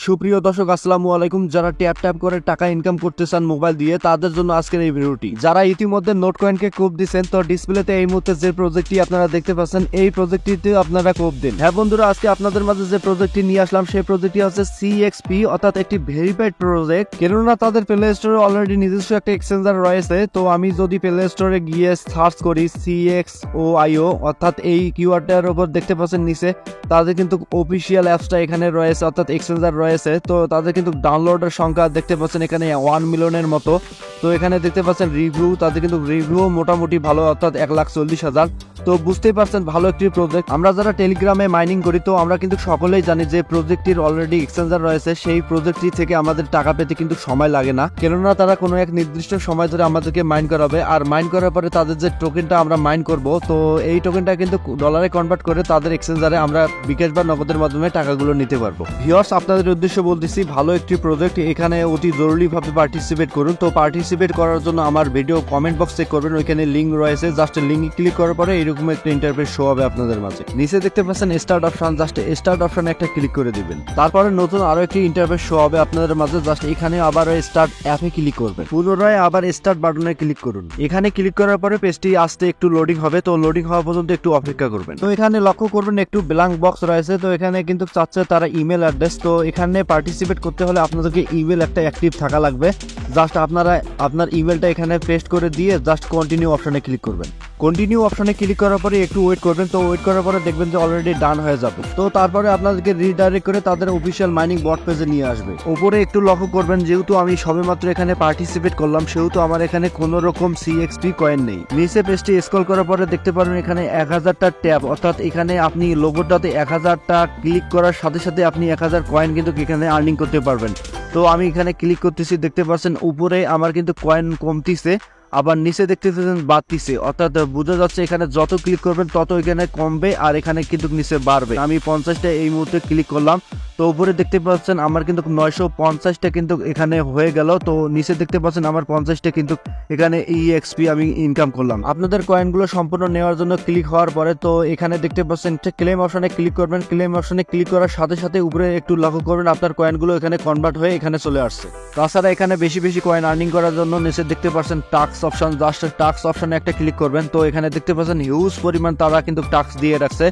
সুপ্রিয় দর্শক আসসালামু আলাইকুম। যারা ট্যাপ ট্যাপ করে টাকা ইনকাম করতে চান মোবাইল দিয়ে, তাদের জন্য আজকের এই ভিডিওটি। যারা ইতিমধ্যে নোট কয়েনকে কোপ দিচ্ছেন, তো ডিসপ্লেতে এই মুহূর্তে যে প্রজেক্টটি আপনারা দেখতে পাচ্ছেন, এই প্রজেক্টটিতে আপনারা কোপ দিন। হ্যাঁ বন্ধুরা, আজকে আপনাদের মাঝে যে প্রজেক্টটি নিয়ে আসলাম, সেই প্রজেক্টটি হচ্ছে CXP, অর্থাৎ একটি ভেরিফাইড প্রজেক্ট। কেননা তাদের প্লে স্টোরে অলরেডি নিজস্ব একটা এক্সচেঞ্জার রয়েছে। তো আমি যদি প্লে স্টোরে গিয়ে সার্চ করি CXOIO, অর্থাৎ এই কিওয়ার্ডটার উপর দেখতে পাচ্ছেন নিচে তাদের কিন্তু অফিসিয়াল অ্যাপসটা এখানে রয়েছে, অর্থাৎ এক্সচেঞ্জার রয়েছে। তো তাদের কিন্তু ডাউনলোডের সংখ্যা দেখতে পাচ্ছেন এখানে 1 মিলিয়নের মতো। তো এখানে দেখতে পাচ্ছেন রিভিউ, তাদের কিন্তু রিভিউ মোটামুটি ভালো, অর্থাৎ 1,40,000। তো বুঝতেই পারছেন ভালো একটি প্রজেক্ট। আমরা যারা টেলিগ্রামে মাইনিং করি, তো আমরা কিন্তু সকলেই জানি যে প্রজেক্টটির অলরেডি এক্সচেঞ্জার রয়েছে। সেই প্রজেক্টটি থেকে আমাদের টাকা পেতে কিন্তু সময় লাগে না, কেননা তারা কোনো এক নির্দিষ্ট সময় ধরে আমাদেরকে মাইন করাবে। আর মাইন করার পরে তাদের যে টোকেনটা আমরা মাইন করব, তো এই টোকেনটা কিন্তু ডলারে কনভার্ট করে তাদের এক্সচেঞ্জারে আমরা বিকাশ বা নগদের মাধ্যমে টাকাগুলো নিতে পারবো। ভিউয়ার্স, আপনাদের উদ্দেশ্যে বলতেছি, ভালো একটি প্রজেক্ট, এখানে অতি জরুরিভাবে পার্টিসিপেট করুন। তো পার্টিসিপেট করার জন্য আমার ভিডিও কমেন্ট বক্স চেক করবেন, ওইখানে লিঙ্ক রয়েছে। জাস্ট লিঙ্কে ক্লিক করার পরে এরকম একটা ইন্টারফেস শো হবে আপনাদের মাঝে। নিচে দেখতে পাচ্ছেন স্টার্ট অপশন, জাস্ট স্টার্ট অপশনে একটা ক্লিক করে দিবেন। তারপরে নতুন আরো একটি ইন্টারফেস শো হবে আপনাদের মাঝে। জাস্ট এখানে আবার স্টার্ট অ্যাপে ক্লিক করবেন, পুনরায় আবার স্টার্ট বাটনে ক্লিক করুন। এখানে ক্লিক করার পরে পেজটি আসতে একটু লোডিং হবে, তো লোডিং হওয়া পর্যন্ত একটু অপেক্ষা করবেন। তো এখানে লক্ষ্য করবেন একটু ব্ল্যাঙ্ক বক্স রয়েছে। তো এখানে কিন্তু চাচ্ছে তারা ইমেল অ্যাড্রেস। তো এখানে পার্টিসিপেট করতে হলে আপনাদেরকে ইমেল একটা অ্যাক্টিভ থাকা লাগবে। জাস্ট আপনারা আপনার ইমেলটা এখানে পেস্ট করে দিয়ে জাস্ট কন্টিনিউ অপশনে ক্লিক করবেন। কন্টিনিউ অপশনে ক্লিক করার পরে একটু ওয়েট করবেন। তো ওয়েট করার পরে দেখবেন যে অলরেডি ডান হয়ে যাবে। তো তারপরে আপনাদেরকে রিডাইরেক্ট করে তাদের অফিসিয়াল মাইনিং বট পেজে নিয়ে আসবে। উপরে একটু লক্ষ্য করবেন, যেহেতু আমি সবেমাত্র এখানে পার্টিসিপেট করলাম, সেহেতু আমার এখানে কোনো রকম CXP কয়েন নেই। নিচে পেজটি স্ক্রল করার পরে দেখতে পারবেন এখানে 1000টা ট্যাব, অর্থাৎ এখানে আপনি লোগোটাতে 1000টা ক্লিক করার সাথে সাথে আপনি 1000 কয়েন কিন্তু এখানে আর্নিং করতে পারবেন। তো আমি এখানে ক্লিক করতেছি, দেখতে পাচ্ছেন উপরে আমার কিন্তু কয়েন কমতিছে, আবার নিচে দেখতে পাচ্ছেন বাড়তিছে, অর্থাৎ বোঝা যাচ্ছে এখানে যত ক্লিক করবেন তত এখানে কমবে আর এখানে কিন্তু নিচে বাড়বে। আমি 50টা এই মুহূর্তে ক্লিক করলাম, তো উপরে দেখতে পাচ্ছেন আমার কিন্তু 950টা কিন্তু এখানে হয়ে গেল। তো নিচে দেখতে পাচ্ছেন আমার 50টা কিন্তু এখানে EXP আমি ইনকাম করলাম। আপনাদের কয়েনগুলো সম্পূর্ণ নেওয়ার জন্য ক্লিক হওয়ার পরে তো এখানে দেখতে পাচ্ছেন ক্লেম অপশনে ক্লিক করবেন। ক্লেম অপশনে ক্লিক করার সাথে সাথে উপরে একটু লক্ষ্য করবেন আপনার কয়েনগুলো এখানে কনভার্ট হয়ে এখানে চলে আসছে। তাছাড়া এখানে বেশি বেশি কয়েন আর্নিং করার জন্য নিচে দেখতে পাচ্ছেন টাস্ক অপশন, জাস্ট টাস্ক অপশনে একটা ক্লিক করবেন। তো এখানে দেখতে পাচ্ছেন হিউজ পরিমাণ তারা কিন্তু টাস্ক দিয়ে রাখছে।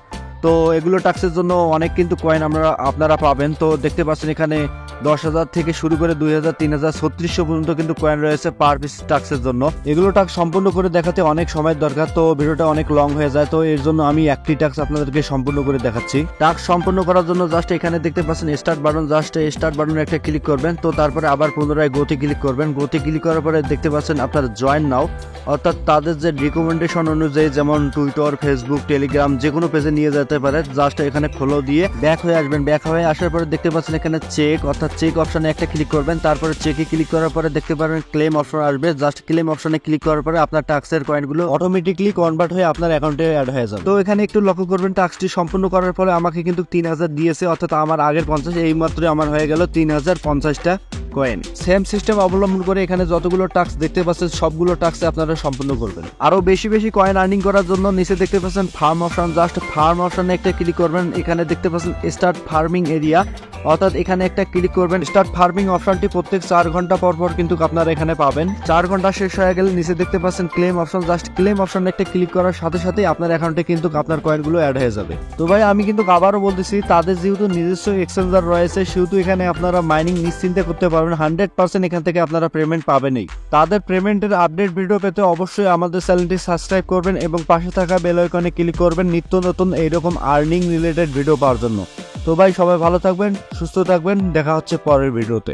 তো এগুলো টাস্কের জন্য অনেক কিন্তু কয়েন আপনারা পাবেন। তো দেখতে পাচ্ছেন এখানে 10,000 থেকে শুরু করে 2,000, 3,000, 3600 পর্যন্ত কিন্তু কয়েন রয়েছে পার পিস টাস্কের জন্য। এগুলো টাস্ক সম্পূর্ণ করে দেখাতে অনেক সময় দরকার, তো ভিডিওটা অনেক লং হয়ে যায়। তো এর জন্য আমি একটি টাস্ক আপনাদেরকে সম্পূর্ণ করে দেখাচ্ছি। টাস্ক সম্পূর্ণ করার জন্য জাস্ট এখানে দেখতে পাচ্ছেন স্টার্ট বাটন, জাস্ট স্টার্ট বাটনে একটা ক্লিক করবেন। তো তারপরে আবার পুনরায় গোতে ক্লিক করবেন। গোতে ক্লিক করার পরে দেখতে পাচ্ছেন আপনার জয়েন নাও, অর্থাৎ তাদের যে রিকমেন্ডেশন অনুযায়ী, যেমন টুইটার, ফেসবুক, টেলিগ্রাম, যে কোনো পেজে নিয়ে যেতে পারে। জাস্ট এখানে ফলো দিয়ে ব্যাক হয়ে আসবেন। ব্যাক হয়ে আসার পরে দেখতে পাচ্ছেন এখানে চেক, অর্থাৎ চেক অপশনে একটা ক্লিক করবেন। তারপরে চেকে ক্লিক করার পরে দেখতে পারবেন ক্লেম অপশন আসবে। জাস্ট ক্লেম অপশনে ক্লিক করার পরে আপনার টাস্কের কয়েনগুলো অটোমেটিকলি কনভার্ট হয়ে আপনার অ্যাকাউন্টে অ্যাড হয়ে যাবে। তো এখানে একটু লক্ষ্য করবেন, টাস্কটি সম্পূর্ণ করার পরে আমাকে কিন্তু 3000 দিয়েছে, অর্থাৎ আমার আগের 50, এই মাত্র আমার হয়ে গেল 3050টা কয়েন। সেম সিস্টেম অবলম্বন করে এখানে যতগুলো টাস্ক দেখতে পাচ্ছেন সবগুলো টাস্ক আপনারা সম্পূর্ণ করবেন। আরো বেশি বেশি কয়েন আর্নিং করার জন্য নিচে দেখতে পাচ্ছেন ফার্ম অপশন, জাস্ট ফার্ম অপশনে একটা ক্লিক করবেন। এখানে দেখতে পাচ্ছেন স্টার্ট ফার্মিং এরিয়া, অর্থাৎ এখানে একটা ক্লিক করবেন। স্টার্ট ফার্মিং অপশনটি প্রত্যেক 4 ঘন্টা পর পর কিন্তু আপনারা এখানে পাবেন। 4 ঘন্টা শেষ হয়ে গেলে নিচে দেখতে পাচ্ছেন ক্লেম অপশন, জাস্ট ক্লেম অপশনে একটা ক্লিক করার সাথে সাথে আপনার অ্যাকাউন্টে কিন্তু আপনার কয়েনগুলো অ্যাড হয়ে যাবে। তো ভাই আমি কিন্তু আবারও বলতেছি, তাদের যেহেতু নিজস্ব এক্সচেঞ্জার রয়েছে, সেহেতু এখানে আপনারা মাইনিং নিশ্চিন্তে করতে পারবেন। 100% এখান থেকে আপনারা পেমেন্ট পাবেনই। তাদের পেমেন্টের আপডেট ভিডিও পেতে অবশ্যই আমাদের চ্যানেলটি সাবস্ক্রাইব করবেন এবং পাশে থাকা বেল আইকনে ক্লিক করবেন নিত্য নতুন এইরকম আর্নিং রিলেটেড ভিডিও পাওয়ার জন্য। তো ভাই সবাই ভালো থাকবেন, সুস্থ থাকবেন, দেখা হচ্ছে পরের ভিডিওতে।